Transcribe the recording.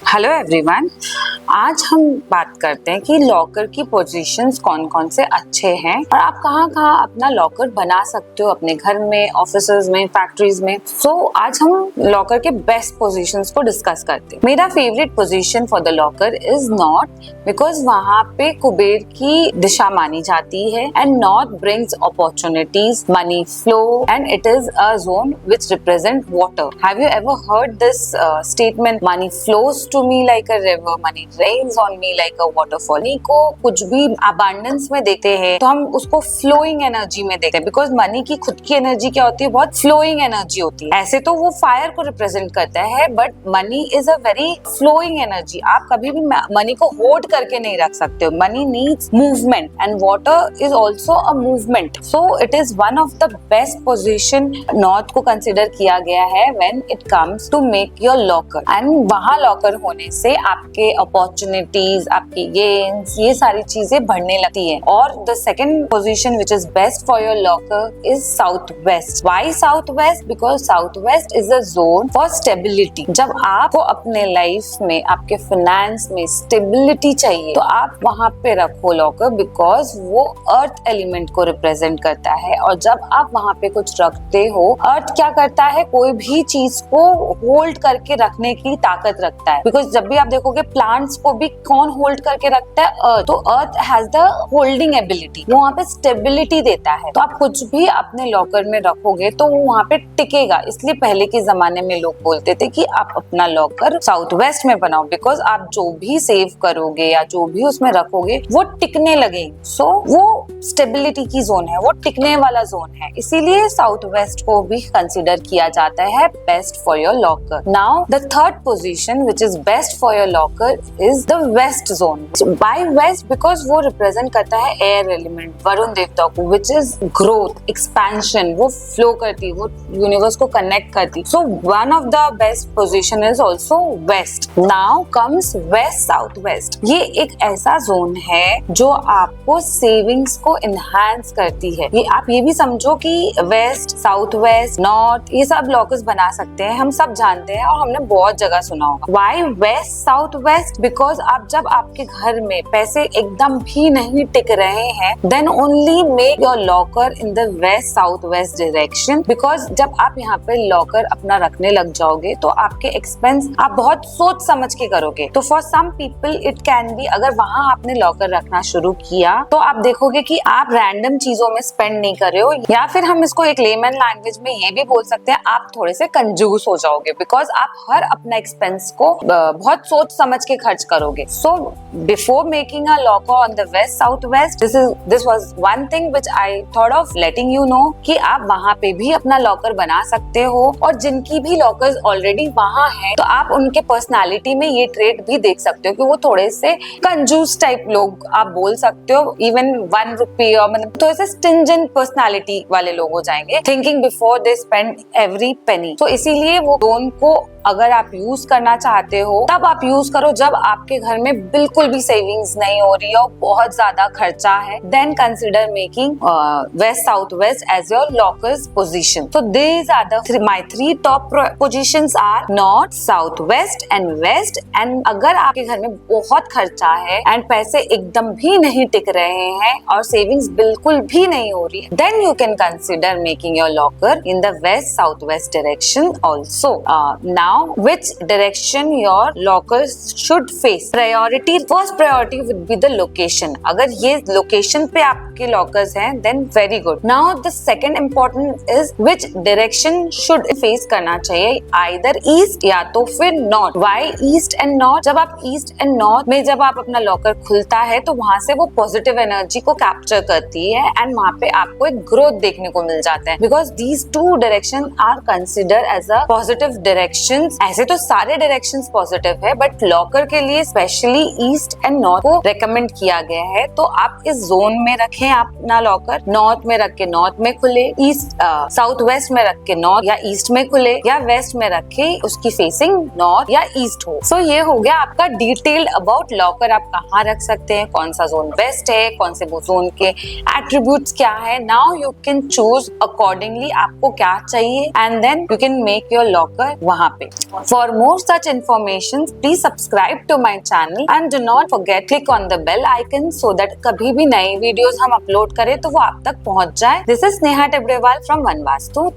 Hello everyone, आज हम बात करते हैं कि लॉकर की पोजीशंस कौन कौन से अच्छे हैं और आप कहाँ कहाँ अपना लॉकर बना सकते हो अपने घर में, ऑफिसेज में, फैक्ट्रीज में। आज हम लॉकर के बेस्ट पोजीशंस को डिस्कस करते हैं। मेरा favourite position for the locker is north, because वहाँ पे कुबेर की दिशा मानी जाती है and north brings opportunities, money flow and it is a zone which represent water. Have you ever heard this statement, money flows to me like a river, money rains on me like a waterfall। Money को कुछ भी abundance में देते हैं तो हम उसको flowing energy में देखते हैं, बिकॉज मनी की खुद की एनर्जी क्या होती है, बहुत फ्लोइंग एनर्जी होती है। ऐसे तो वो फायर को रिप्रेजेंट करता है, but money is a very flowing energy. आप कभी भी मनी को होल्ड करके नहीं रख सकते हो। Money needs movement and water is also a movement. So it is one of the best position north को कंसिडर किया गया है when it comes to make your locker. And वहां लॉकर होने से आपके अपॉर्चुनिटीज, आपकी गेन्स, ये सारी चीजें बढ़ने लगती है। और the second position which is best for your locker is south west. Why south west? Because south west is a zone for stability. जब आपको अपने लाइफ में, आपके फाइनेंस में स्टेबिलिटी चाहिए तो आप वहां पे रखो लॉकर, बिकॉज वो अर्थ एलिमेंट को रिप्रेजेंट करता है। और जब आप वहां पे कुछ रखते हो, अर्थ क्या करता है, कोई भी चीज को होल्ड करके रखने की ताकत रखता है। बिकॉज जब भी आप देखोगे प्लांट्स को भी कौन होल्ड करके रखता है, अर्थ। तो earth has the holding ability, वो वहाँ पे स्टेबिलिटी देता है। तो आप कुछ भी अपने लॉकर में रखोगे तो वो वहाँ पे टिकेगा। इसलिए पहले के जमाने में लोग बोलते थे कि आप अपना लॉकर साउथ वेस्ट में बनाओ, बिकॉज आप जो भी सेव करोगे या जो भी उसमें रखोगे वो टिकने लगेगी। सो वो स्टेबिलिटी की जोन है, वो टिकने वाला जोन है। इसीलिए साउथ वेस्ट को भी कंसिडर किया जाता है best for your locker. Now the third position which is best for your locker is the west zone. So by west, because वो represent करता है air element, वरुण देवता को, which is growth, expansion, वो flow करती, वो universe को connect करती। So one of the best position is also west. Now comes west, south west. ये एक ऐसा zone है जो आपको savings को enhance करती है। ये आप ये भी समझो कि west, south west, north, ये सब lockers बना सकते हैं, हम सब जानते हैं और हमने बहुत जगह सुना होगा। Why west, south west? Because आप जब आपके घर में पैसे एकदम भी नहीं टिक रहे हैं, then only make your locker in the west, south west direction. Because जब आप यहाँ पे लॉकर अपना रखने लग जाओगे तो आपके एक्सपेंस आप बहुत सोच समझ के करोगे। तो for some people it can be, अगर वहाँ आपने लॉकर रखना शुरू किया तो आप देखोगे कि आप रैंडम चीजों में स्पेंड नहीं कर रहे हो, या फिर हम इसको एक लेमन लैंग्वेज में ये भी बोल सकते हैं, आप थोड़े से कंजूस हो जाओगे। बिकॉज आप हर अपना एक्सपेंस को बहुत सोच समझ के खर्च करोगे। So before making a locker on the west south waste, this was one thing which I thought of letting you know कि आप वहां पे भी अपना लॉकर बना सकते हो। और जिनकी भी लॉकर्स ऑलरेडी वहां है तो आप उनके पर्सनालिटी में ये ट्रेट भी देख सकते हो कि वो थोड़े से कंजूस टाइप लोग आप बोल सकते हो। इवन 1 रुपी और मतलब थोड़े से स्टिंजेंट पर्सनालिटी वाले लोग हो जाएंगे, thinking before they spend every penny. तो इसीलिए वो जोन को अगर आप यूज करना चाहते हो तब आप यूज करो जब आपके घर में बिल्कुल भी सेविंग्स नहीं हो रही है और बहुत ज्यादा खर्चा है। Then consider making west south west as your lockers position. So these are the my 3 top positions are north, south west and west. And अगर आपके घर में बहुत खर्चा है एंड पैसे एकदम भी नहीं टिक रहे हैं और सेविंग्स बिल्कुल भी नहीं हो रही है, then you can consider making your locker in the west south west direction also. Now which direction your lockers should face? First priority would be the location. अगर ये location पे आपके lockers हैं, then very good. Now the second important is which direction should face करना चाहिए, either east या तो फिर north. Why east and north? जब आप east and north में जब आप अपना locker खुलता है तो वहाँ से वो positive energy को capture करती है and वहाँ पे आपको एक growth देखने को मिल जाता है। Because these two directions are considered as a positive direction। ऐसे तो सारे डायरेक्शंस पॉजिटिव है, बट लॉकर के लिए स्पेशली ईस्ट एंड नॉर्थ को रेकमेंड किया गया है। तो आप इस जोन में रखें अपना लॉकर, नॉर्थ में रख के नॉर्थ में खुले, ईस्ट साउथ वेस्ट में रख के नॉर्थ या ईस्ट में खुले, या वेस्ट में रख के उसकी फेसिंग नॉर्थ या ईस्ट हो। सो ये हो गया आपका डिटेल्ड अबाउट लॉकर, आप कहाँ रख सकते हैं, कौन सा जोन बेस्ट है, कौन से जोन उनके एट्रीब्यूट्स क्या है. Now you can choose accordingly आपको क्या चाहिए and then you can make your locker वहां पे. For more such information please subscribe to my channel and do not forget click on the bell icon so that कभी भी नई videos हम upload करें तो वो आप तक पहुंच जाए. This is Sneha Tibrewal from one vastu.